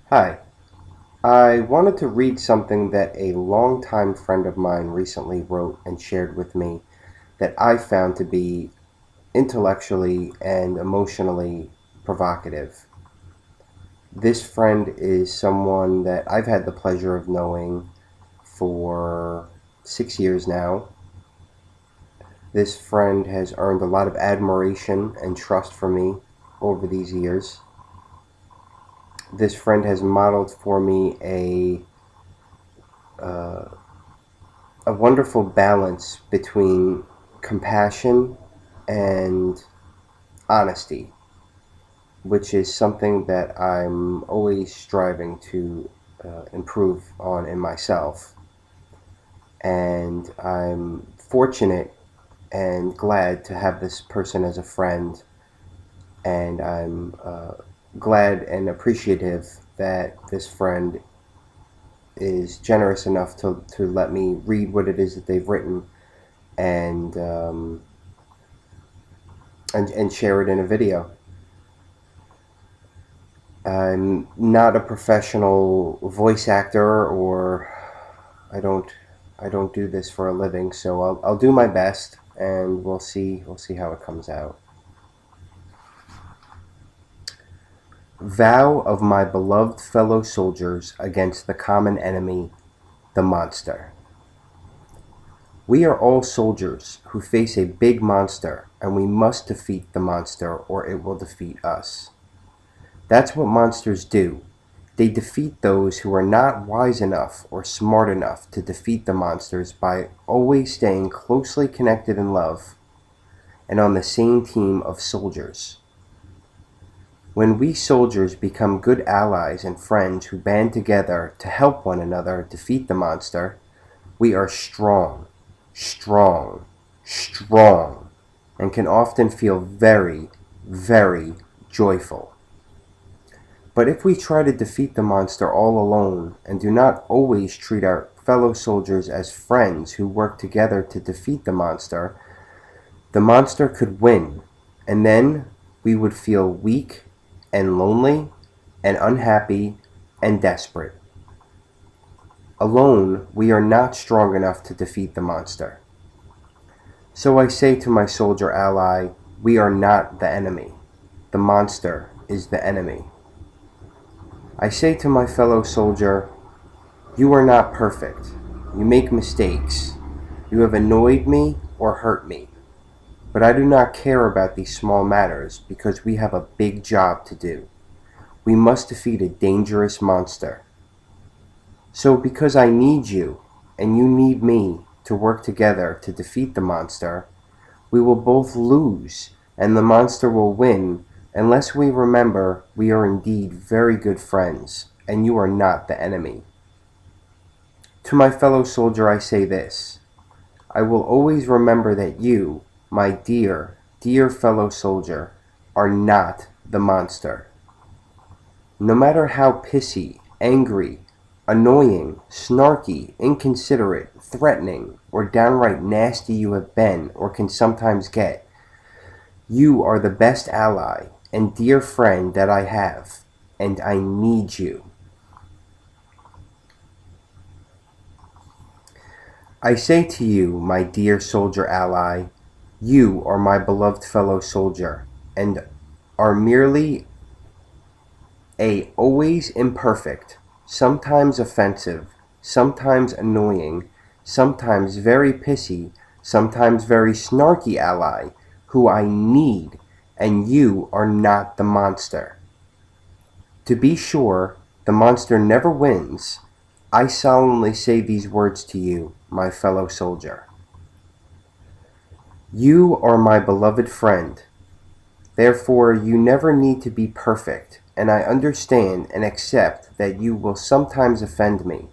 Hi, I wanted to read something that a longtime friend of mine recently wrote and shared with me that I found to be intellectually and emotionally provocative. This friend is someone that I've had the pleasure of knowing for 6 years now. This friend has earned a lot of admiration and trust from me over these years. This friend has modeled for me uh, a wonderful balance between compassion and honesty, which is something that I'm always striving to improve on in myself. And I'm fortunate and glad to have this person as a friend. And I'm glad and appreciative that this friend is generous enough to let me read what it is that they've written and and share it in a video. I'm not a professional voice actor, or I don't I don't do this for a living, so I'll do my best, and we'll see how it comes out. Vow of my beloved fellow soldiers against the common enemy, the monster. We are all soldiers who face a big monster, and we must defeat the monster or it will defeat us. That's what monsters do. They defeat those who are not wise enough or smart enough to defeat the monsters by always staying closely connected in love and on the same team of soldiers. When we soldiers become good allies and friends who band together to help one another defeat the monster, we are strong, strong, strong, and can often feel very, very joyful. But if we try to defeat the monster all alone and do not always treat our fellow soldiers as friends who work together to defeat the monster could win, and then we would feel weak and lonely and unhappy and desperate. Alone, we are not strong enough to defeat the monster. So I say to my soldier ally, we are not the enemy. The monster is the enemy. I say to my fellow soldier, you are not perfect. You make mistakes. You have annoyed me or hurt me. But I do not care about these small matters because we have a big job to do. We must defeat a dangerous monster. So because I need you and you need me to work together to defeat the monster, we will both lose and the monster will win unless we remember we are indeed very good friends and you are not the enemy. To my fellow soldier I say this: I will always remember that you, my dear, dear fellow soldier, are not the monster. No matter how pissy, angry, annoying, snarky, inconsiderate, threatening, or downright nasty you have been or can sometimes get, you are the best ally and dear friend that I have, and I need you. I say to you, my dear soldier ally, you are my beloved fellow soldier, and are merely a always imperfect, sometimes offensive, sometimes annoying, sometimes very pissy, sometimes very snarky ally who I need, and you are not the monster. To be sure, the monster never wins. I solemnly say these words to you, my fellow soldier. You are my beloved friend. Therefore, you never need to be perfect, and I understand and accept that you will sometimes offend me,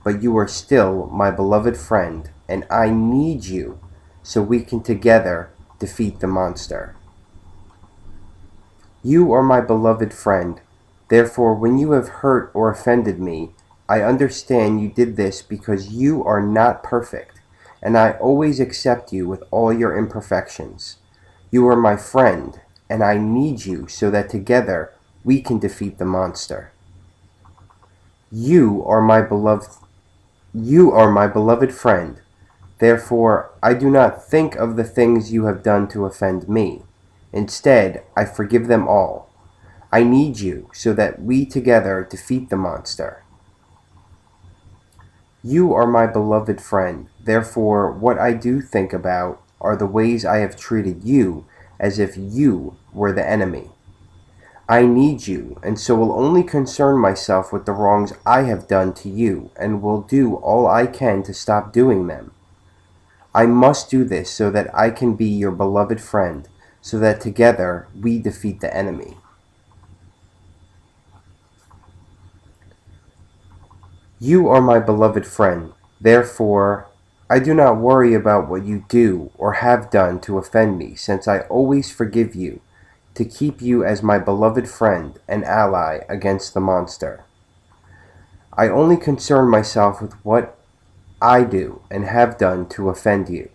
but you are still my beloved friend, and I need you so we can together defeat the monster. You are my beloved friend. Therefore, when you have hurt or offended me, I understand you did this because you are not perfect, and I always accept you with all your imperfections. You are my friend, and I need you so that together we can defeat the monster. You are my beloved friend. Therefore, I do not think of the things you have done to offend me. Instead, I forgive them all. I need you so that we together defeat the monster. You are my beloved friend. Therefore, what I do think about are the ways I have treated you as if you were the enemy. I need you, and so will only concern myself with the wrongs I have done to you, and will do all I can to stop doing them. I must do this so that I can be your beloved friend, so that together we defeat the enemy. You are my beloved friend. Therefore, I do not worry about what you do or have done to offend me, since I always forgive you, to keep you as my beloved friend and ally against the monster. I only concern myself with what I do and have done to offend you.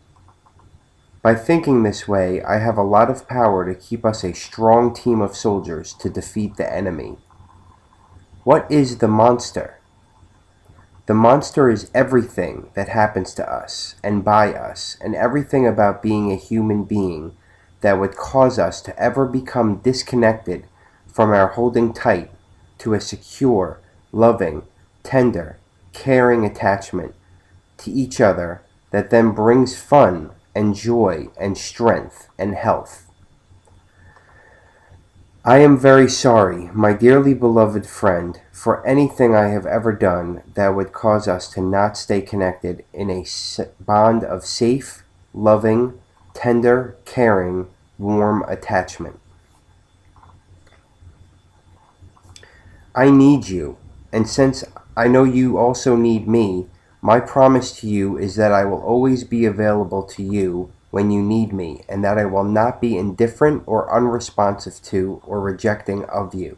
By thinking this way, I have a lot of power to keep us a strong team of soldiers to defeat the enemy. What is the monster? The monster is everything that happens to us and by us, and everything about being a human being that would cause us to ever become disconnected from our holding tight to a secure, loving, tender, caring attachment to each other that then brings fun and joy and strength and health. I am very sorry, my dearly beloved friend, for anything I have ever done that would cause us to not stay connected in a bond of safe, loving, tender, caring, warm attachment. I need you, and since I know you also need me, my promise to you is that I will always be available to you when you need me, and that I will not be indifferent or unresponsive to or rejecting of you.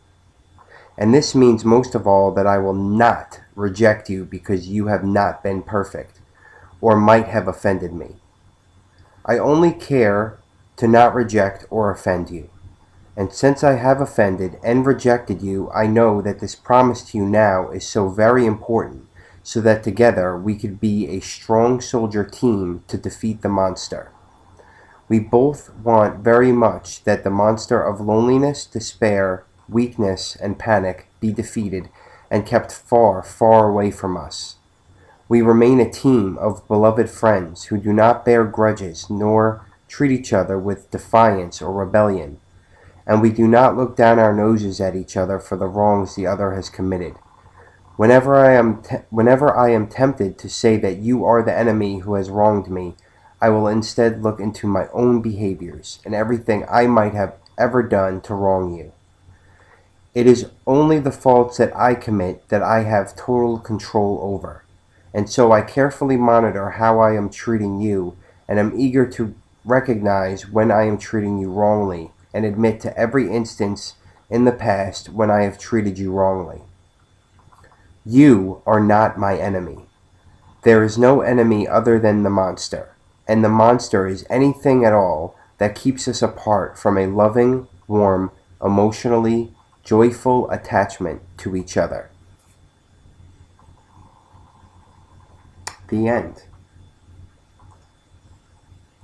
And this means most of all that I will not reject you because you have not been perfect or might have offended me. I only care to not reject or offend you. And since I have offended and rejected you, I know that this promise to you now is so very important, so that together we could be a strong soldier team to defeat the monster. We both want very much that the monster of loneliness, despair, weakness, and panic be defeated and kept far, far away from us. We remain a team of beloved friends who do not bear grudges nor treat each other with defiance or rebellion, and we do not look down our noses at each other for the wrongs the other has committed. Whenever I am tempted to say that you are the enemy who has wronged me, I will instead look into my own behaviors and everything I might have ever done to wrong you. It is only the faults that I commit that I have total control over, and so I carefully monitor how I am treating you, and am eager to recognize when I am treating you wrongly, and admit to every instance in the past when I have treated you wrongly. You are not my enemy. There is no enemy other than the monster, and the monster is anything at all that keeps us apart from a loving, warm, emotionally joyful attachment to each other. The end.